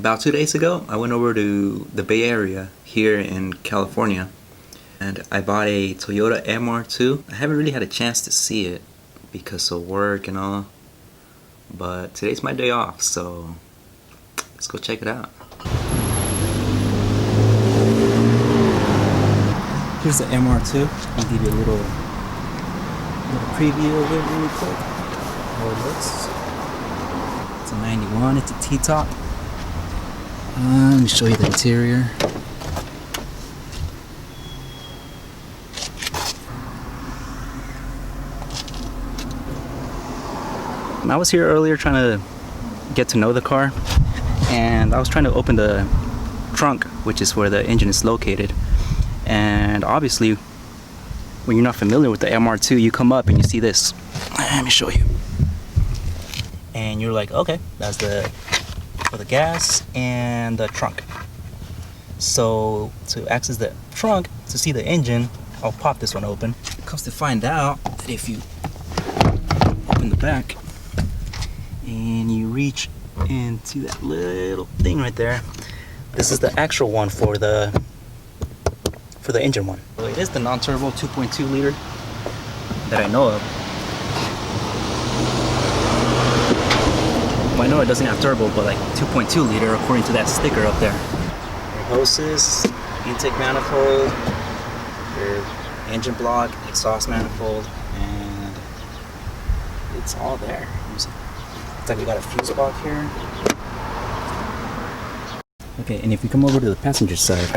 About 2 days ago, I went over to the Bay Area here in California, and I bought a Toyota MR2. I haven't really had a chance to see it because of work and all, but today's my day off, so let's go check it out. Here's the MR2. I'll give you a little preview of it really quick. How it looks. It's a 91. It's a T-top. Let me show you the interior. I was here earlier trying to get to know the car, and I was trying to open the trunk, which is where the engine is located. And obviously, when you're not familiar with the MR2, you come up and you see this. Let me show you. And you're like, okay, that's for the gas and the trunk. So to access the trunk, to see the engine, I'll pop this one open. It comes to find out that if you open the back and you reach into that little thing right there, this is the actual one for the engine one. So it is the non-turbo 2.2 liter that I know of. Well, I know it doesn't have turbo, but like 2.2 liter according to that sticker up there. Your hoses, intake manifold, your engine block, exhaust manifold, and it's all there. Looks like we got a fuse box here. Okay, and if you come over to the passenger side,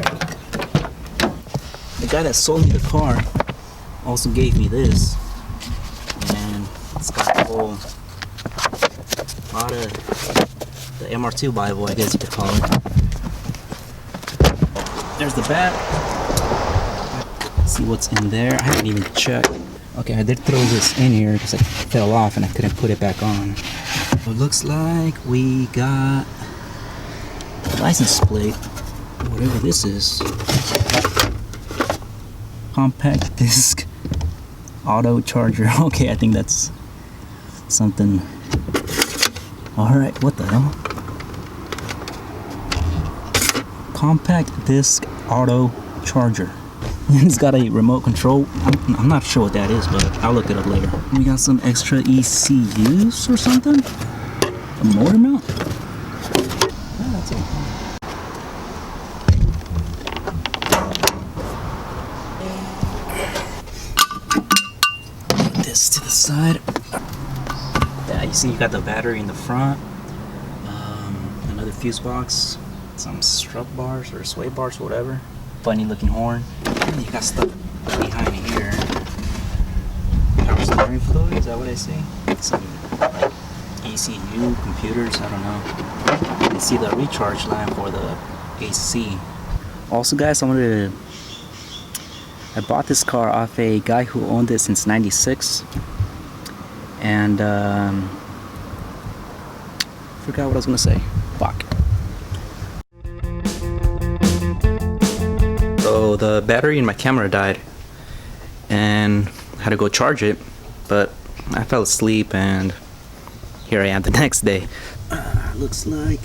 the guy that sold me the car also gave me this, and it's got the whole lot of the MR2 Bible, I guess you could call it. There's the back. Let's see what's in there. I haven't even checked. Okay, I did throw this in here because it fell off and I couldn't put it back on. So it looks like we got a license plate, whatever this is. Compact disc auto charger. Okay, I think that's something. Alright, what the hell? Compact disc auto charger. It's got a remote control. I'm not sure what that is, but I'll look it up later. We got some extra ECUs or something? A motor mount? Yeah, that's it. Put this to the side. Yeah, you see you got the battery in the front, another fuse box, some strut bars or sway bars, whatever. Funny looking horn. And you got stuff behind here. Power steering fluid, is that what I see? Some like ECU computers, I don't know. You can see the recharge line for the AC. Also guys, I bought this car off a guy who owned it since '96. And forgot what I was gonna say. Fuck. So the battery in my camera died, and I had to go charge it, but I fell asleep, and here I am the next day. Looks like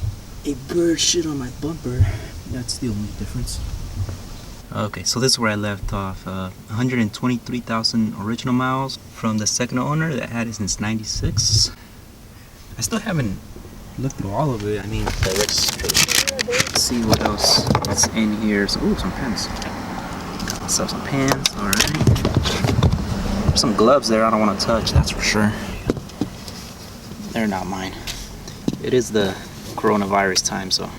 a bird shit on my bumper. That's the only difference. Okay, so this is where I left off. 123,000 original miles from the second owner that had it since '96. I still haven't looked through all of it. I mean, the registration. Let's see what else is in here. So, ooh, some pens. Got myself some pens. All right. There's some gloves there I don't want to touch. That's for sure. They're not mine. It is the coronavirus time, so.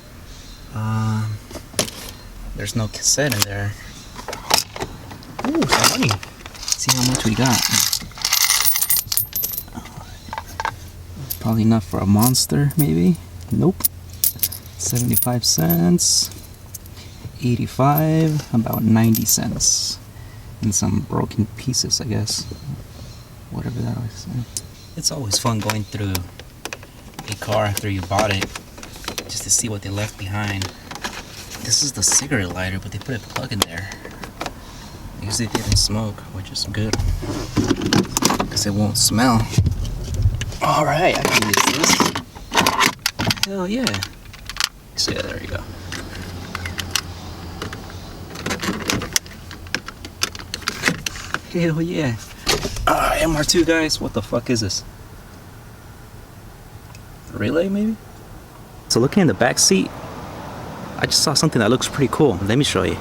There's no cassette in there. Ooh, some money. Let's see how much we got. Probably enough for a monster, maybe. Nope. 75 cents, 85, about 90 cents. And some broken pieces, I guess. Whatever that was. It's always fun going through a car after you bought it, just to see what they left behind. This is the cigarette lighter, but they put a plug in there. Usually they didn't smoke, which is good, because it won't smell. Alright, I can use this. Hell yeah. So yeah, there you go. Hell yeah. MR2, guys, what the fuck is this? A relay, maybe? So looking in the back seat, I just saw something that looks pretty cool. Let me show you.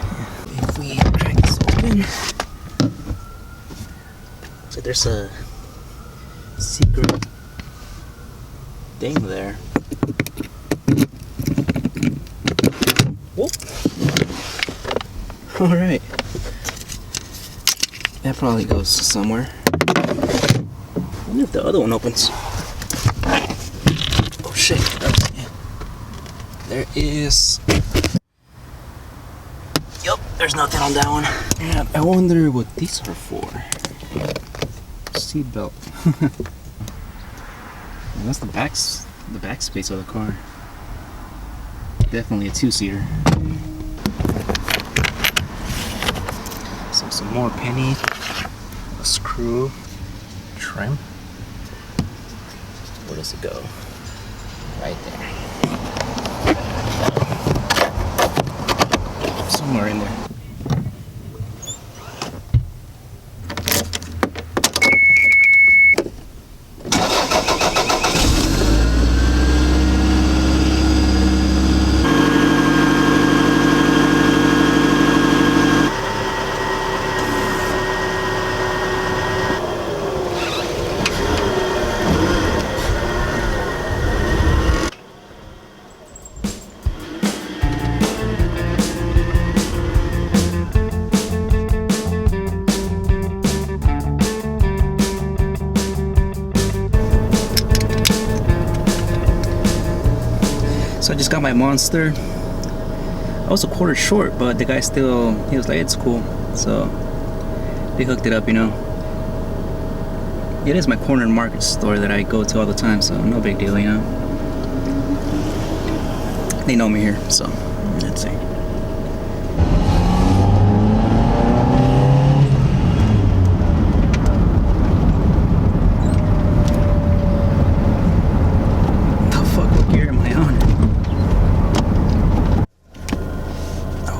If we crack this open, so there's a secret thing there. Whoop. All right. That probably goes somewhere. I wonder if the other one opens. Oh shit. Yeah. There is. Yup, there's nothing on that one. Yeah, I wonder what these are for. Seat belt. That's the back space of the car. Definitely a two-seater. So some more penny, a screw, trim. Where does it go? Right there. Somewhere in there. So I just got my Monster. I was a quarter short, but the guy still, he was like, it's cool. So they hooked it up, you know. It is my corner market store that I go to all the time, so no big deal, you know. They know me here, so let's see.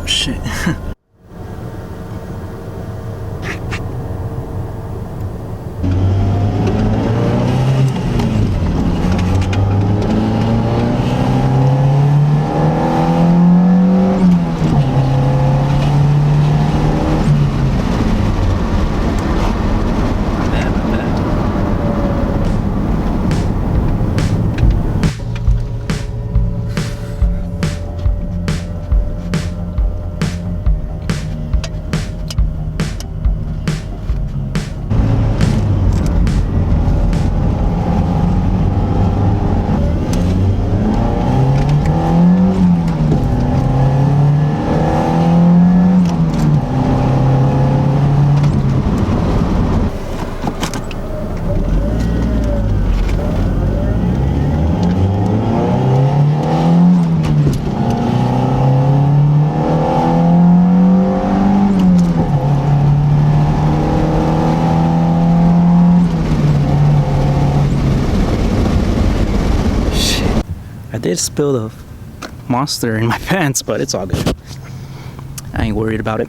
Shit. I did spill the Monster in my pants, but it's all good. I ain't worried about it.